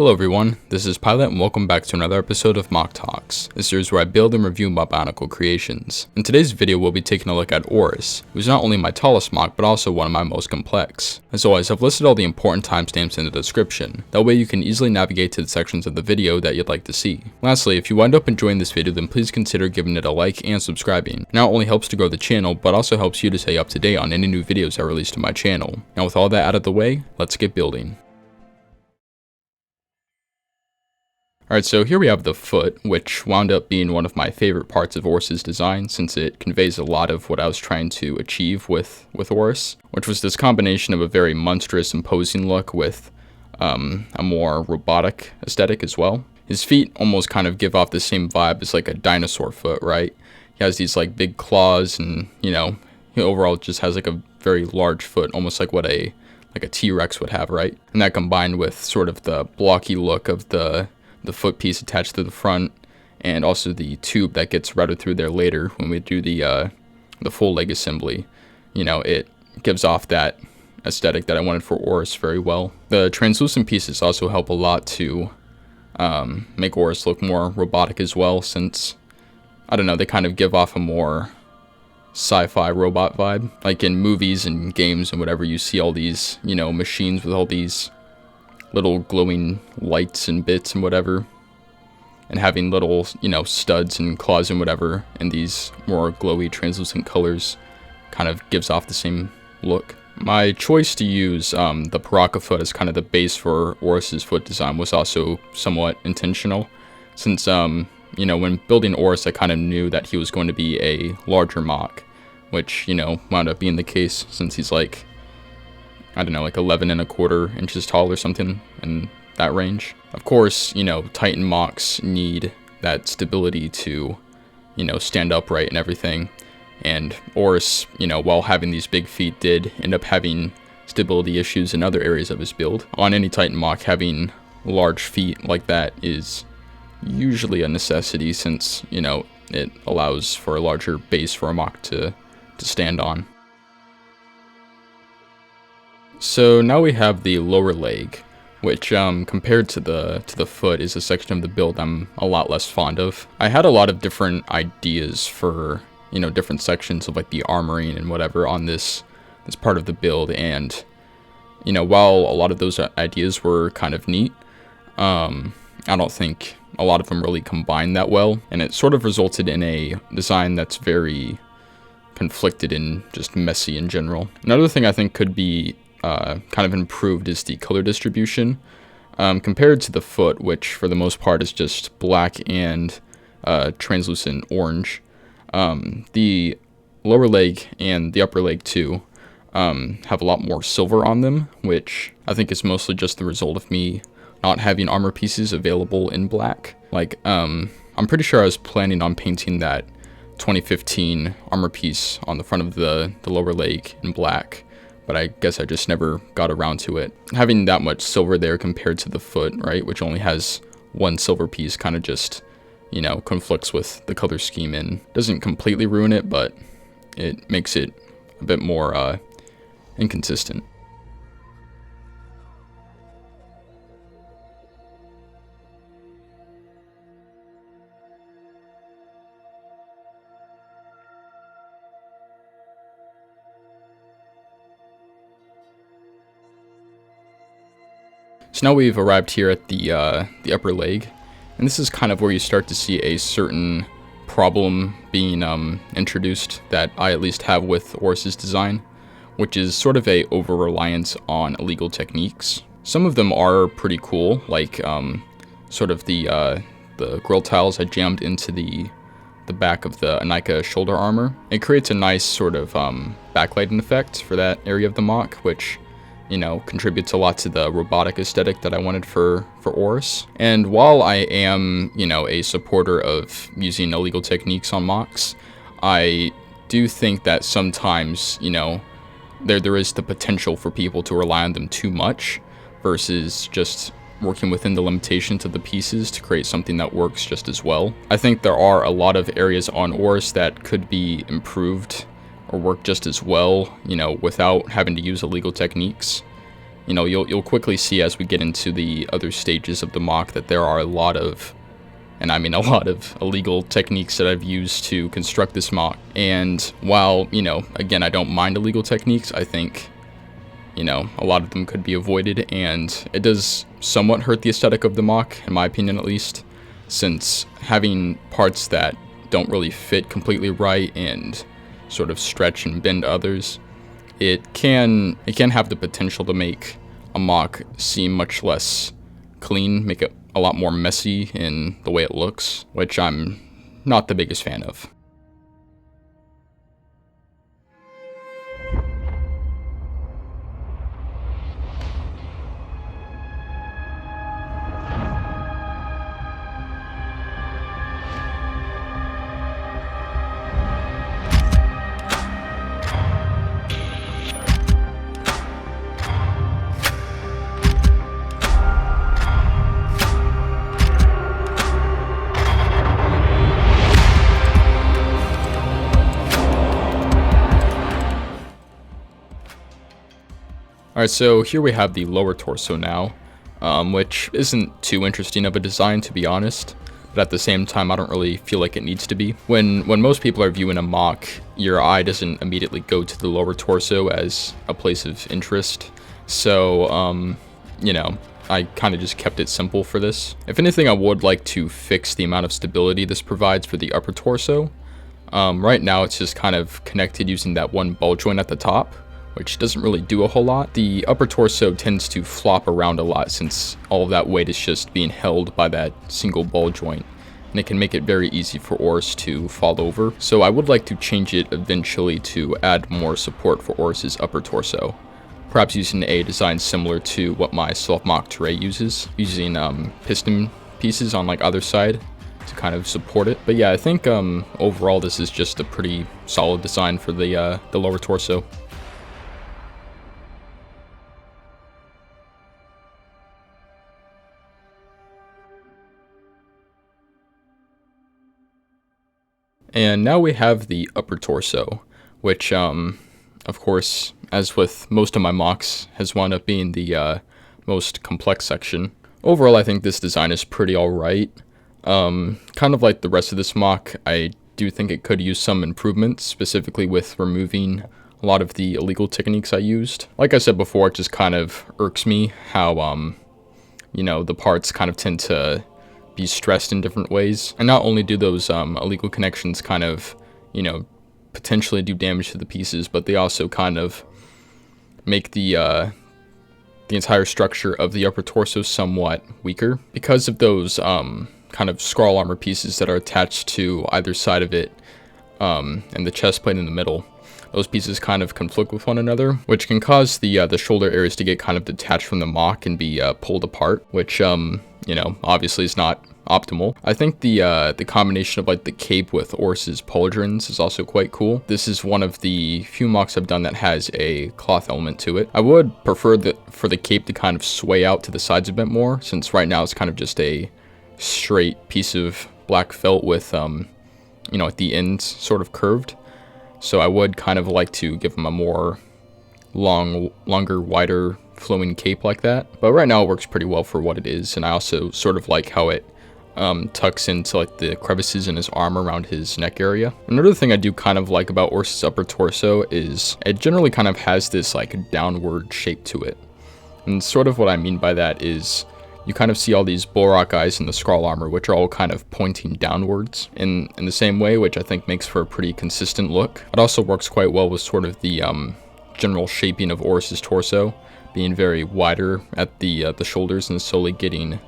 Hello everyone, this is Pilot and welcome back to another episode of MocTalks, a series where I build and review my Bionicle creations. In today's video we'll be taking a look at Orus, who's not only my tallest mock but also one of my most complex. As always, I've listed all the important timestamps in the description, that way you can easily navigate to the sections of the video that you'd like to see. Lastly, if you wind up enjoying this video then please consider giving it a like and subscribing. Not only helps to grow the channel, but also helps you to stay up to date on any new videos I release to my channel. Now with all that out of the way, let's get building. Alright, so here we have the foot, which wound up being one of my favorite parts of Orus's design since it conveys a lot of what I was trying to achieve with Orus, which was this combination of a very monstrous, imposing look with a more robotic aesthetic as well. His feet almost kind of give off the same vibe as like a dinosaur foot, right? He has these like big claws and, you know, he overall just has like a very large foot, almost like what a T-Rex would have, right? And that combined with sort of the blocky look of the foot piece attached to the front, and also the tube that gets routed through there later when we do the full leg assembly. You know, it gives off that aesthetic that I wanted for Orus very well. The translucent pieces also help a lot to make Orus look more robotic as well, since, I don't know, they kind of give off a more sci-fi robot vibe. Like in movies and games and whatever, you see all these, you know, machines with all these little glowing lights and bits and whatever, and having little, you know, studs and claws and whatever, and these more glowy translucent colors kind of gives off the same look. My choice to use the Paraka foot as kind of the base for Orus's foot design was also somewhat intentional, since you know, when building Orus I kind of knew that he was going to be a larger mock, which, you know, wound up being the case since he's like, I don't know, like 11¼ inches tall or something in that range. Of course, you know, Titan mocks need that stability to, you know, stand upright and everything. And Orus, you know, while having these big feet, did end up having stability issues in other areas of his build. On any Titan mock, having large feet like that is usually a necessity since, you know, it allows for a larger base for a mock to stand on. So now we have the lower leg, which compared to the foot is a section of the build I'm a lot less fond of. I had a lot of different ideas for, you know, different sections of like the armoring and whatever on this part of the build, and, you know, while a lot of those ideas were kind of neat, I don't think a lot of them really combined that well, and it sort of resulted in a design that's very conflicted and just messy in general. Another thing I think could be kind of improved is the color distribution compared to the foot, which for the most part is just black and translucent orange. The lower leg and the upper leg too have a lot more silver on them, which I think is mostly just the result of me not having armor pieces available in black. Like I'm pretty sure I was planning on painting that 2015 armor piece on the front of the lower leg in black, but I guess I just never got around to it. Having that much silver there compared to the foot, right, which only has one silver piece, kind of just, you know, conflicts with the color scheme and doesn't completely ruin it, but it makes it a bit more inconsistent. So now we've arrived here at the upper leg, and this is kind of where you start to see a certain problem being introduced that I at least have with Orus's design, which is sort of a over-reliance on illegal techniques. Some of them are pretty cool, like sort of the grill tiles I jammed into the back of the Anika shoulder armor. It creates a nice sort of backlighting effect for that area of the mock, which, you know, contributes a lot to the robotic aesthetic that I wanted for Orus. And while I am, you know, a supporter of using illegal techniques on mocks, I do think that sometimes, you know, there is the potential for people to rely on them too much versus just working within the limitations of the pieces to create something that works just as well. I think there are a lot of areas on Orus that could be improved or work just as well, you know, without having to use illegal techniques. you know, you'll quickly see as we get into the other stages of the mock that there are a lot of, and I mean a lot of, illegal techniques that I've used to construct this mock. And while, you know, again, I don't mind illegal techniques, I think, you know, a lot of them could be avoided, and it does somewhat hurt the aesthetic of the mock, in my opinion at least, since having parts that don't really fit completely right and sort of stretch and bend others, it can have the potential to make a mock seem much less clean, make it a lot more messy in the way it looks, which I'm not the biggest fan of. Alright, so here we have the lower torso now, which isn't too interesting of a design, to be honest, but at the same time I don't really feel like it needs to be. When most people are viewing a mock, your eye doesn't immediately go to the lower torso as a place of interest, so you know, I kind of just kept it simple for this. If anything, I would like to fix the amount of stability this provides for the upper torso. Right now it's just kind of connected using that one ball joint at the top, which doesn't really do a whole lot. The upper torso tends to flop around a lot since all of that weight is just being held by that single ball joint, and it can make it very easy for Orus to fall over. So I would like to change it eventually to add more support for Orus's upper torso, perhaps using a design similar to what my self-mock Teray uses, using piston pieces on like either side to kind of support it. But yeah, I think overall this is just a pretty solid design for the lower torso. And now we have the upper torso, which, of course, as with most of my mocks, has wound up being the most complex section. Overall, I think this design is pretty alright. Kind of like the rest of this mock, I do think it could use some improvements, specifically with removing a lot of the illegal techniques I used. Like I said before, it just kind of irks me how, you know, the parts kind of tend to be stressed in different ways. And not only do those illegal connections kind of, you know, potentially do damage to the pieces, but they also kind of make the entire structure of the upper torso somewhat weaker because of those kind of scroll armor pieces that are attached to either side of it, and the chest plate in the middle. Those pieces kind of conflict with one another, which can cause the shoulder areas to get kind of detached from the mock and be pulled apart, which you know, obviously is not optimal. I think the combination of like the cape with Orus's pauldrons is also quite cool. This is one of the few mocks I've done that has a cloth element to it. I would prefer for the cape to kind of sway out to the sides a bit more, since right now it's kind of just a straight piece of black felt with you know, at the ends sort of curved. So I would kind of like to give them a more longer, wider flowing cape like that. But right now it works pretty well for what it is, and I also sort of like how it tucks into like the crevices in his arm around his neck area. Another thing I do kind of like about Orus's upper torso is it generally kind of has this like downward shape to it. And sort of what I mean by that is you kind of see all these bullrock eyes in the scroll armor, which are all kind of pointing downwards in the same way, which I think makes for a pretty consistent look. It also works quite well with sort of the general shaping of Orus's torso, being very wider at the shoulders and slowly getting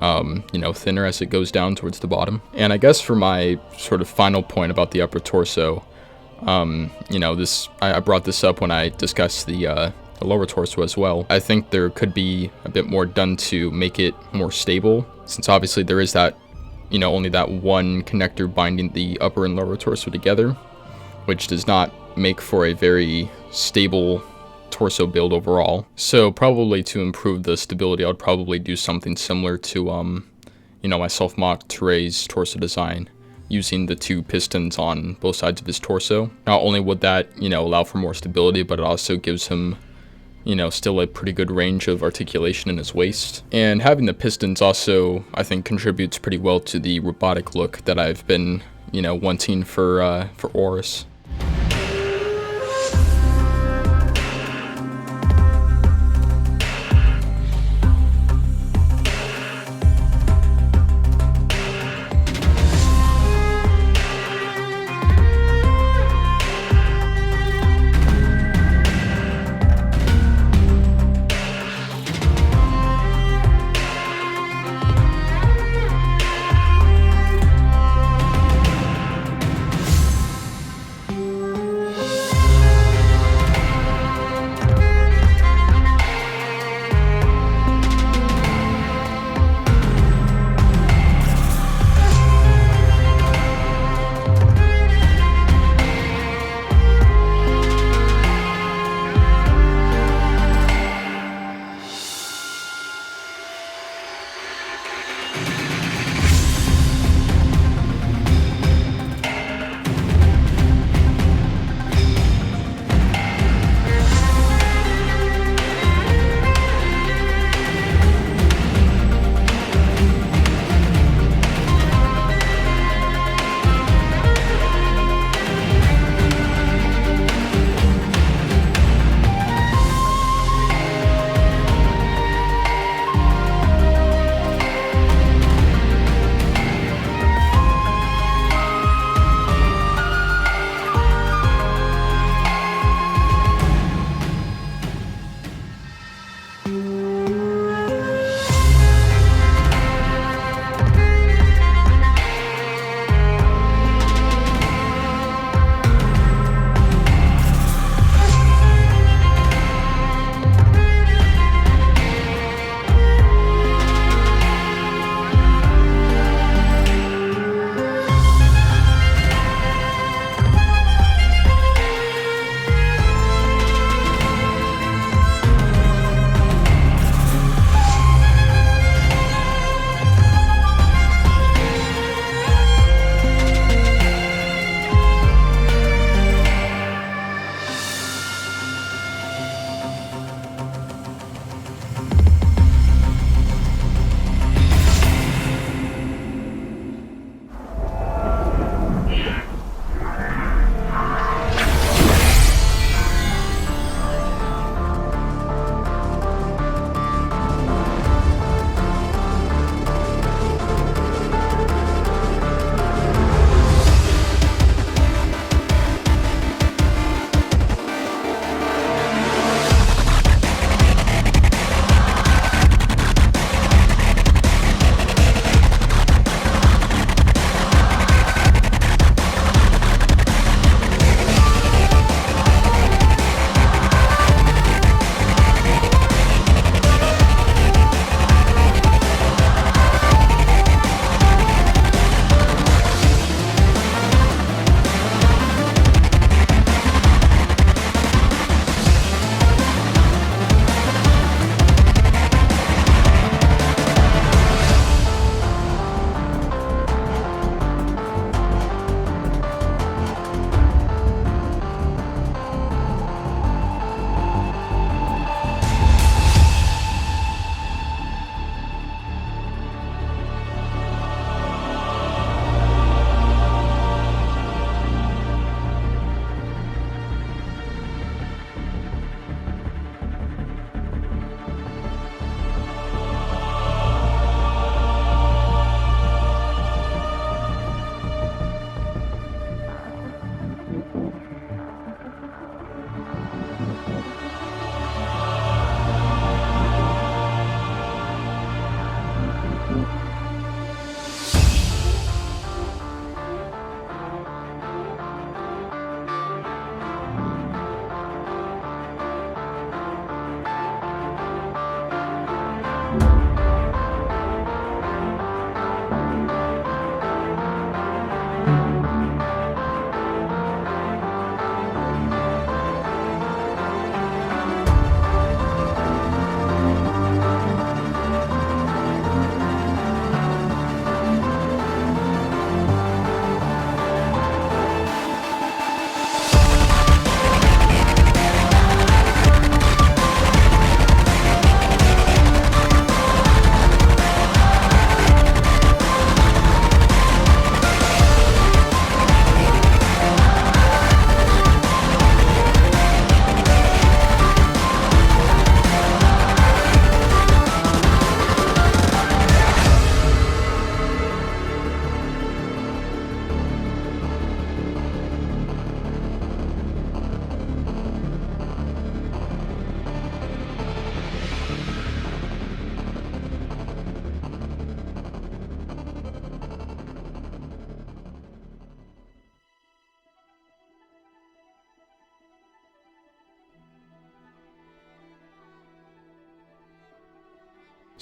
you know, thinner as it goes down towards the bottom. And I guess for my sort of final point about the upper torso, you know, I brought this up when I discussed the lower torso as well. I think there could be a bit more done to make it more stable, since obviously there is that, you know, only that one connector binding the upper and lower torso together, which does not make for a very stable torso build overall. So probably to improve the stability, I would probably do something similar to you know, my self-mock Teray's torso design, using the two pistons on both sides of his torso. Not only would that, you know, allow for more stability, but it also gives him still a pretty good range of articulation in his waist. And having the pistons also, I think, contributes pretty well to the robotic look that I've been, wanting for Orus.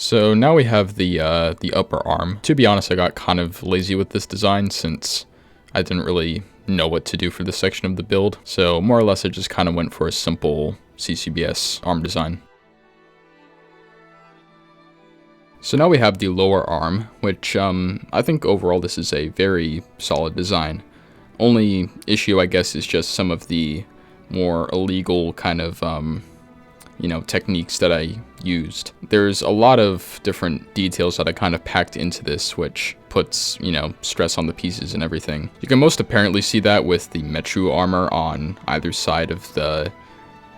So now we have the upper arm. To be honest, I got kind of lazy with this design since I didn't really know what to do for this section of the build. So more or less I just kind of went for a simple CCBS arm design. So now we have the lower arm, which I think overall this is a very solid design. Only issue, I guess, is just some of the more illegal kind of, techniques that I used. There's a lot of different details that I kind of packed into this, which puts, stress on the pieces and everything. You can most apparently see that with the Metru armor on either side of the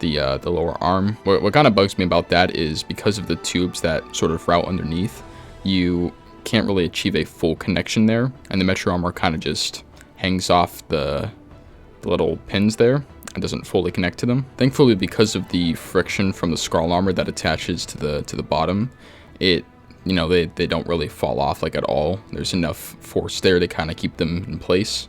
lower arm. What kind of bugs me about that is because of the tubes that sort of route underneath, you can't really achieve a full connection there, and the Metru armor kind of just hangs off the little pins there and doesn't fully connect to them. Thankfully, because of the friction from the scroll armor that attaches to the bottom, they don't really fall off like at all. There's enough force there to kind of keep them in place.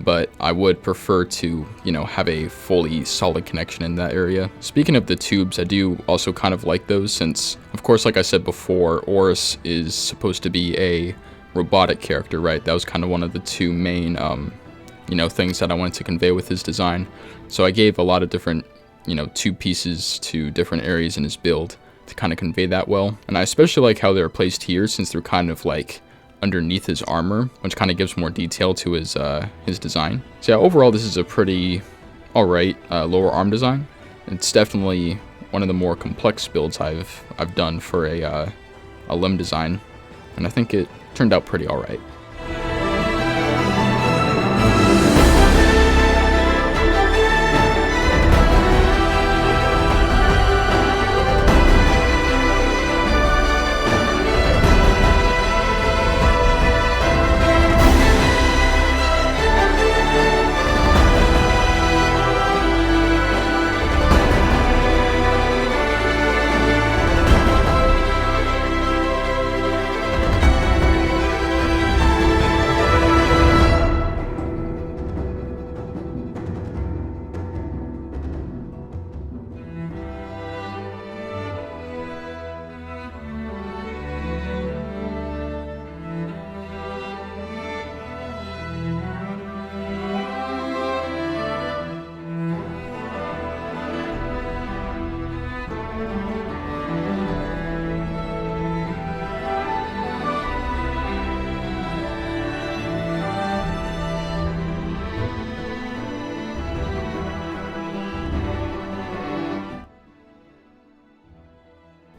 But I would prefer to, have a fully solid connection in that area. Speaking of the tubes, I do also kind of like those since, of course, like I said before, Orus is supposed to be a robotic character, right? That was kind of one of the two main, things that I wanted to convey with his design. So I gave a lot of different, tube pieces to different areas in his build to kind of convey that well. And I especially like how they're placed here since they're kind of like underneath his armor, which kind of gives more detail to his design. So yeah, overall this is a pretty alright lower arm design. It's definitely one of the more complex builds I've done for a limb design, and I think it turned out pretty alright.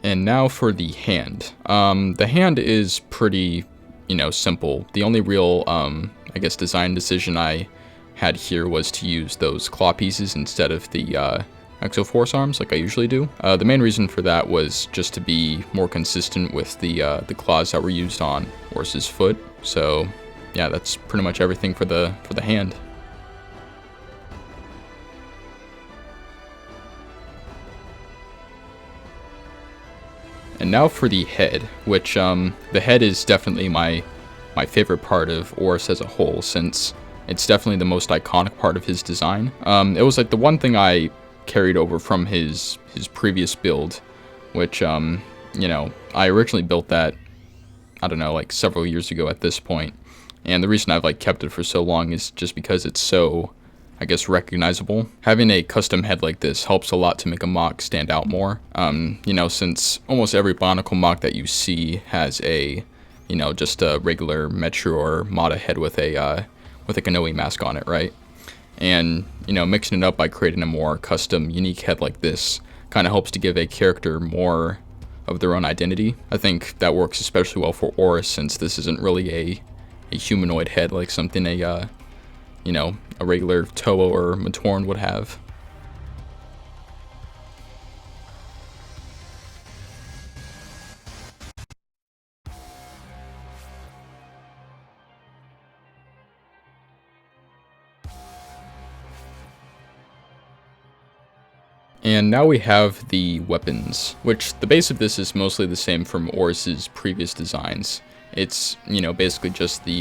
And now for the hand. The hand is pretty, simple. The only real, design decision I had here was to use those claw pieces instead of the Exoforce arms like I usually do. The main reason for that was just to be more consistent with the claws that were used on Orus's foot. So yeah, that's pretty much everything for the hand. And now for the head, which the head is definitely my favorite part of Orus as a whole, since it's definitely the most iconic part of his design. It was like the one thing I carried over from his previous build, which I originally built that, I don't know, like several years ago at this point. And the reason I've kept it for so long is just because it's so, recognizable. Having a custom head like this helps a lot to make a mock stand out more. Since almost every Bionicle mock that you see has a, just a regular Metru or Mata head with a Kanohi mask on it, right? And, mixing it up by creating a more custom, unique head like this kind of helps to give a character more of their own identity. I think that works especially well for Orus, since this isn't really a humanoid head like something a regular Toa or Matorn would have. And now we have the weapons, which the base of this is mostly the same from Orus's previous designs. It's, basically just the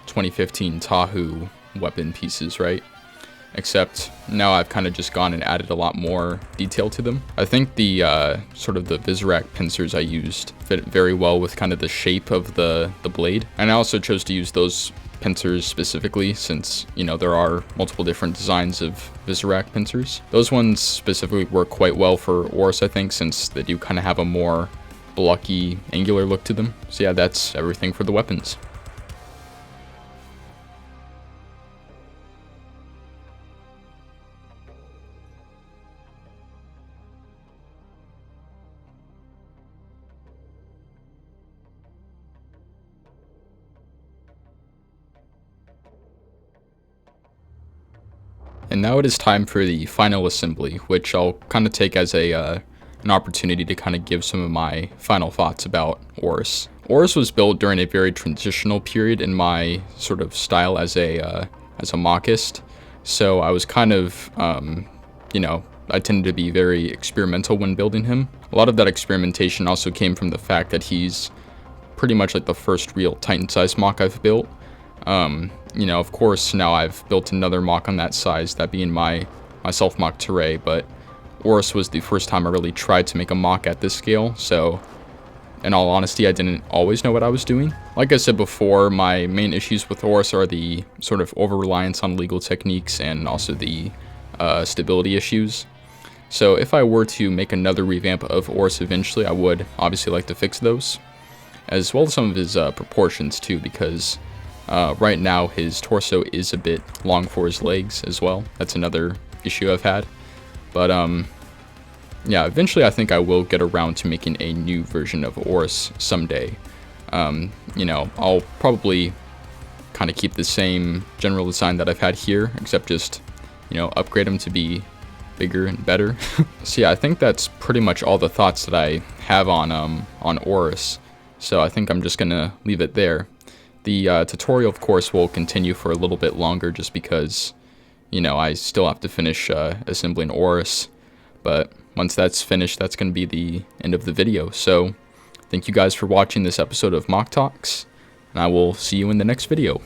2015 Tahu weapon pieces, right? except now I've kind of just gone and added a lot more detail to them. I think the sort of the Vezok pincers I used fit very well with kind of the shape of the blade, and I also chose to use those pincers specifically since, you know, there are multiple different designs of Vezok pincers. Those ones specifically work quite well for Orus, I think, since they do kind of have a more blocky, angular look to them. So yeah, that's everything for the weapons. And now it is time for the final assembly, which I'll kind of take as an opportunity to kind of give some of my final thoughts about Orus. Orus was built during a very transitional period in my sort of style as a mockist, so I was kind of, you know, I tended to be very experimental when building him. A lot of that experimentation also came from the fact that he's pretty much like the first real Titan-sized mock I've built. You know, of course, now I've built another mock on that size, that being my self-mock Teray, but Orus was the first time I really tried to make a mock at this scale, so in all honesty, I didn't always know what I was doing. Like I said before, my main issues with Orus are the sort of over-reliance on legal techniques and also the stability issues. So if I were to make another revamp of Orus eventually, I would obviously like to fix those, as well as some of his proportions too, because right now his torso is a bit long for his legs as well. That's another issue I've had. But yeah, eventually I think I will get around to making a new version of Orus someday. You know, I'll probably kind of keep the same general design that I've had here, except just, you know, upgrade him to be bigger and better. So yeah, I think that's pretty much all the thoughts that I have on Orus. So I think I'm just gonna leave it there. The tutorial, of course, will continue for a little bit longer just because, you know, I still have to finish assembling Orus. But once that's finished, that's going to be the end of the video. So thank you guys for watching this episode of MocTalks, and I will see you in the next video.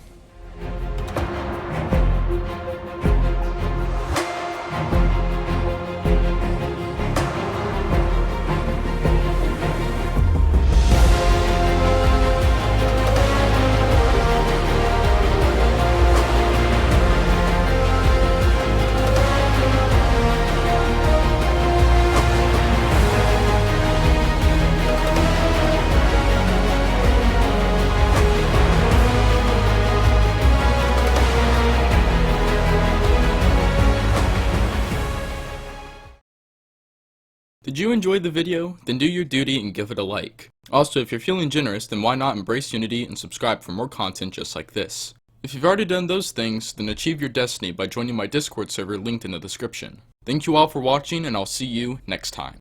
Did you enjoy the video? Then do your duty and give it a like. Also, if you're feeling generous, then why not embrace unity and subscribe for more content just like this. If you've already done those things, then achieve your destiny by joining my Discord server linked in the description. Thank you all for watching, and I'll see you next time.